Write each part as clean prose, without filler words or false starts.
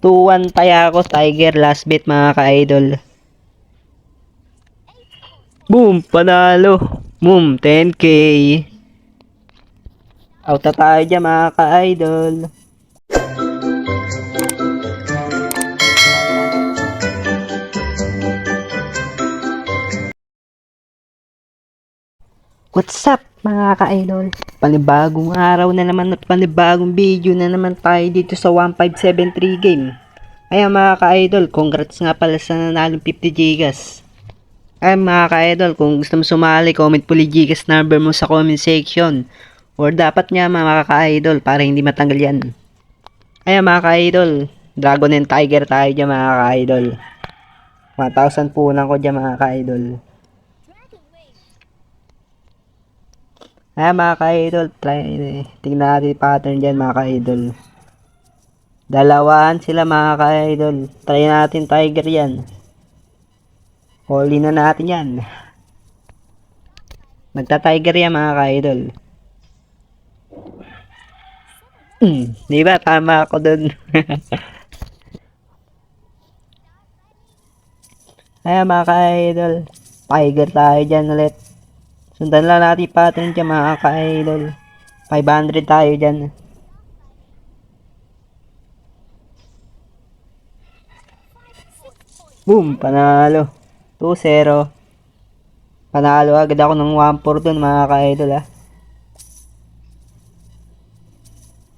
2-1 taya ako, Tiger, last bet mga ka-idol. Boom! Panalo! Boom! 10k! Out na tayo dyan mga ka-idol. What's up mga ka-idol? Panibagong araw na naman at panibagong video na naman tayo dito sa 1573 game. Ayan mga ka-idol, congrats nga pala sa nanalong 50 gigas. Ayan mga ka-idol, kung gusto mo sumali, comment puli gigas number mo sa comment section. Or dapat nga mga ka-idol para hindi matanggal yan. Ayan mga ka-idol, Dragon and Tiger tayo dyan mga ka-idol. 1,000 punan ko dyan mga ka-idol. Ayan mga ka-idol, tingnan natin yung pattern dyan mga ka-idol. Dalawahan sila mga ka-idol. Try natin Tiger yan. Huli na natin yan. Magta-Tiger yan mga ka-idol. Di ba? Tama ako dun. Ayan mga ka-idol. Tiger tayo dyan ulit. Sundan lang natin pattern dyan mga ka-idol. 500 tayo dyan. Boom! Panalo. 2-0. Panalo agad ako ng 1-4 dun mga ka-idol ha.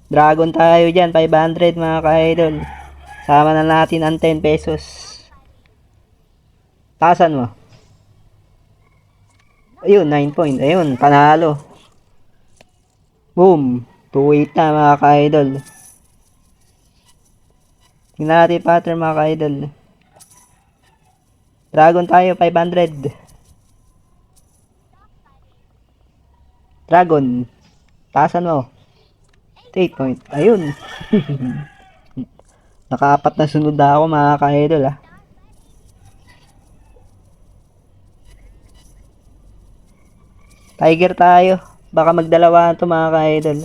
Dragon tayo dyan. 500 mga ka-idol. Sama na natin ang 10 pesos. Tasan mo. Ayun, 9 point. Ayun, panalo. Boom! 2-8 na mga ka-idol. Tingnan natin pattern mga ka-idol. Dragon tayo, 500. Dragon. Tasan mo. 8 point. Ayun. Nakaapat na sunod na ako mga ka-idol ha. Tiger tayo. Baka magdalawahan to mga ka-idol.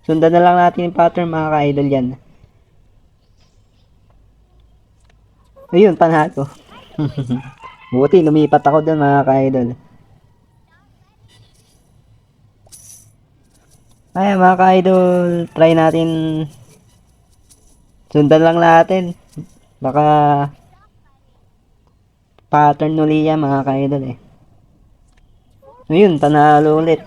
Sundan na lang natin yung pattern mga ka-idol yan. Ayun, panalo. Buti, lumipat ako dun mga ka-idol. Ay mga ka-idol, try natin. Sundan lang natin. Baka pattern uli yan mga ka-idol eh. Ayun, panalo ulit.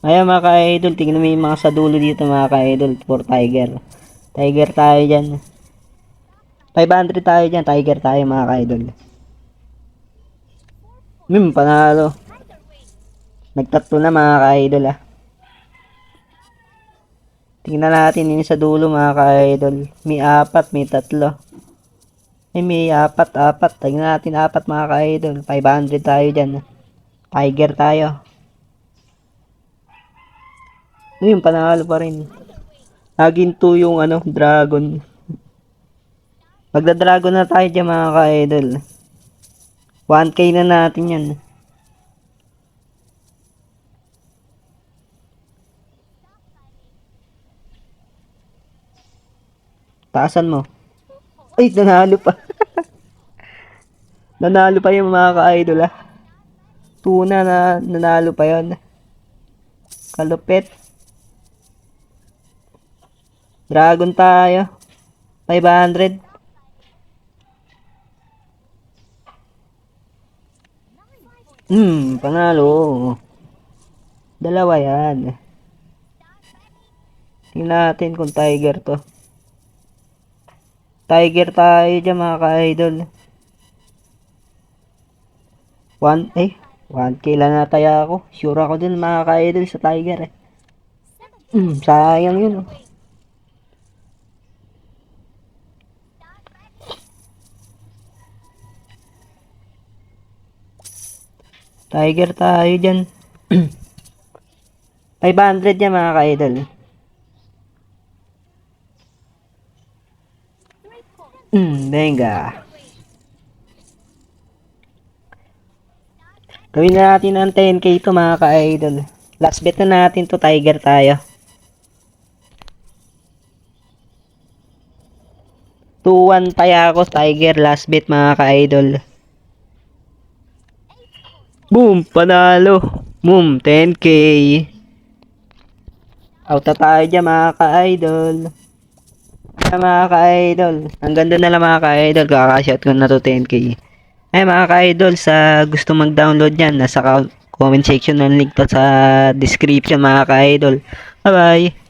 Ayan mga ka-idol, tingnan mo yung mga sa dulo dito mga ka-idol for Tiger. Tiger tayo dyan. 500 tayo dyan, Tiger tayo mga ka-idol. Panalo. Nagtatlo na mga ka-idol ah. Tingnan natin yung sa dulo mga ka-idol. May 4, may 3. Ay may 4. Tingnan natin 4 mga ka-idol. 500 tayo dyan. Tiger tayo. Ayun, panalo pa rin. Naging 2 yung dragon. Magda-dragon na tayo dyan mga ka-idol. 1k na natin yan. Taasan mo. Ay, nanalo pa. Nanalo pa yung mga ka-idol ah. Tuna na nanalo pa yon. Kalupit. Dragon tayo. 500. Panalo. Dalawa yan. Tingnan natin kung Tiger to. Tiger tayo dyan mga ka-idol. 1k lang nataya ako. Sure ako dun mga ka-idol sa Tiger eh. Sayang yun oh. Tiger tayo dyan. 500 yan mga ka-idol. Venga. Gawin na natin ang 10k ito mga ka-idol. Last bet na natin to, Tiger tayo. 2-1 tayo ako, Tiger. Last bet mga ka-idol. Boom! Panalo! Boom! 10k. Out na tayo dyan mga ka-idol. Mga ka-idol. Ang ganda na lang mga ka-idol. Kakashot ko na to 10k. Ay mga ka-idol, sa gusto mag-download yan, nasa comment section ng link to sa description mga ka-idol. Bye bye!